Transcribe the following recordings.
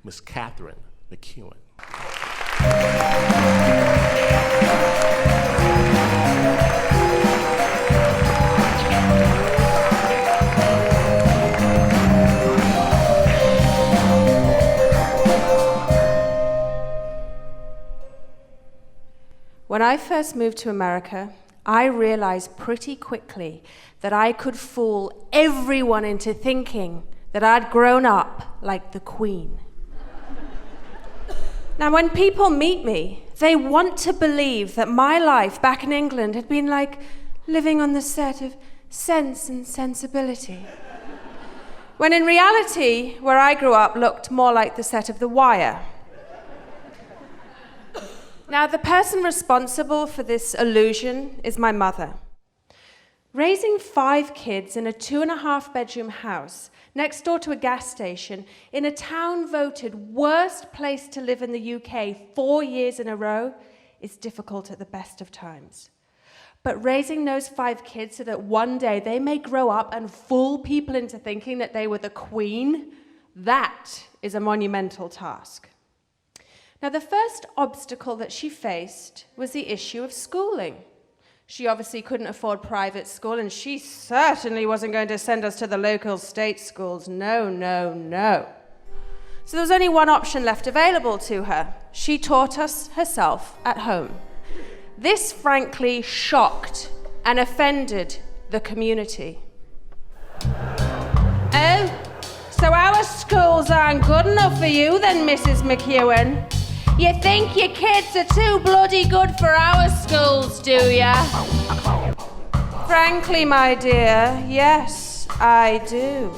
Miss Katharine McEwan. When I first moved to America, I realized pretty quickly that I could fool everyone into thinking that I'd grown up like the Queen. Now, when people meet me, they want to believe that my life back in England had been like living on the set of Sense and Sensibility. When in reality, where I grew up looked more like the set of The Wire. Now, the person responsible for this illusion is my mother. Raising 5 kids in a 2.5-bedroom house next door to a gas station in a town voted worst place to live in the UK 4 years in a row is difficult at the best of times. But raising those 5 kids so that one day they may grow up and fool people into thinking that they were the Queen, that is a monumental task. Now, the first obstacle that she faced was the issue of schooling. She obviously couldn't afford private school, and she certainly wasn't going to send us to the local state schools. No, no, no. So there was only one option left available to her. She taught us herself at home. This, frankly, shocked and offended the community. Oh, so our schools aren't good enough for you then, Mrs. McEwan? You think your kids are too bloody good for our schools, do ya? Frankly, my dear, yes, I do.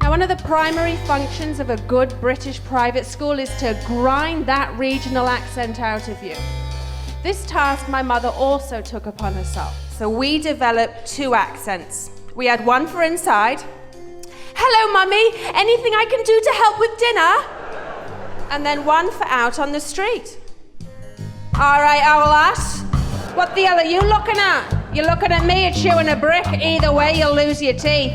Now, one of the primary functions of a good British private school is to grind that regional accent out of you. This task my mother also took upon herself. So we developed 2 accents. We had one for inside. Hello, Mummy, anything I can do to help with dinner? And then one for out on the street. All right, owl ass, what the hell are you looking at? You're looking at me or chewing a brick? Either way, you'll lose your teeth.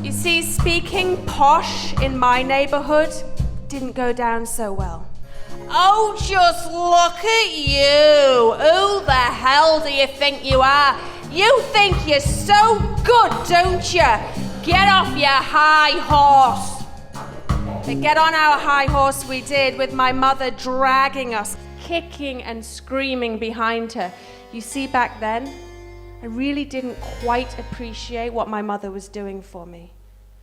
You see, speaking posh in my neighborhood didn't go down so well. Oh, just look at you. Who the hell do you think you are? You think you're so good, don't you? Get off your high horse. But get on our high horse we did, with my mother dragging us, kicking and screaming behind her. You see, back then, I really didn't quite appreciate what my mother was doing for me.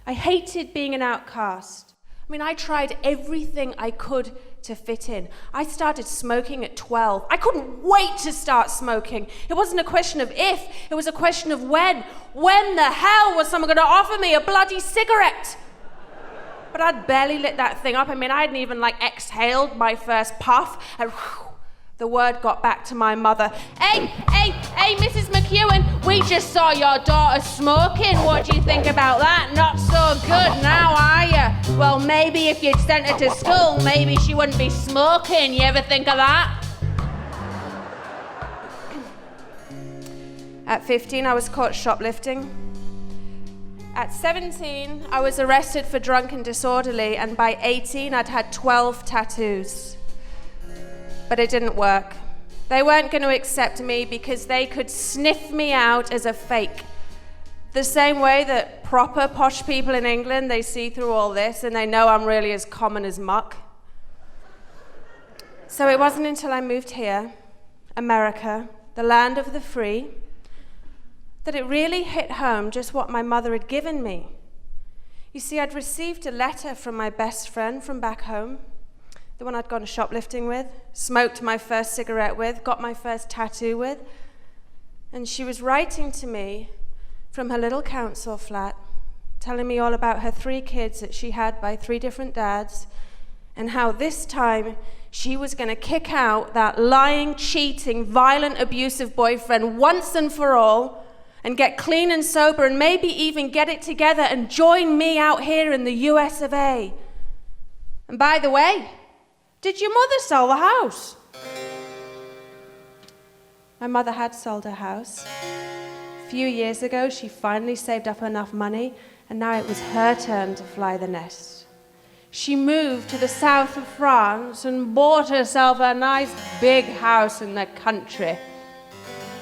I hated being an outcast. I mean, I tried everything I could to fit in. I started smoking at 12. I couldn't wait to start smoking. It wasn't a question of if, it was a question of when. When the hell was someone going to offer me a bloody cigarette? But I'd barely lit that thing up. I mean, I hadn't even exhaled my first puff, and the word got back to my mother. Hey, Mrs. McEwan, we just saw your daughter smoking. What do you think about that? Not so good now, are you? Well, maybe if you'd sent her to school, maybe she wouldn't be smoking. You ever think of that? At 15, I was caught shoplifting. At 17, I was arrested for drunk and disorderly, and by 18, I'd had 12 tattoos. But it didn't work. They weren't going to accept me because they could sniff me out as a fake. The same way that proper posh people in England, they see through all this and they know I'm really as common as muck. So it wasn't until I moved here, America, the land of the free, that it really hit home just what my mother had given me. You see, I'd received a letter from my best friend from back home, the one I'd gone shoplifting with, smoked my first cigarette with, got my first tattoo with. And she was writing to me from her little council flat, telling me all about her 3 kids that she had by 3 different dads, and how this time she was going to kick out that lying, cheating, violent, abusive boyfriend once and for all, and get clean and sober, and maybe even get it together and join me out here in the US of A. And by the way, did your mother sell the house? My mother had sold her house few years ago, she finally saved up enough money, and now it was her turn to fly the nest. She moved to the south of France and bought herself a nice big house in the country.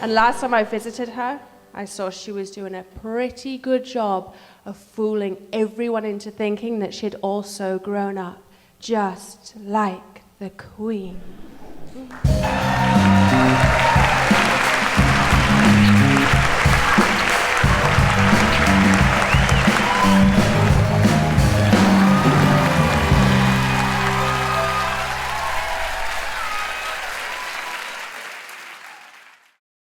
And last time I visited her, I saw she was doing a pretty good job of fooling everyone into thinking that she'd also grown up, just like the Queen.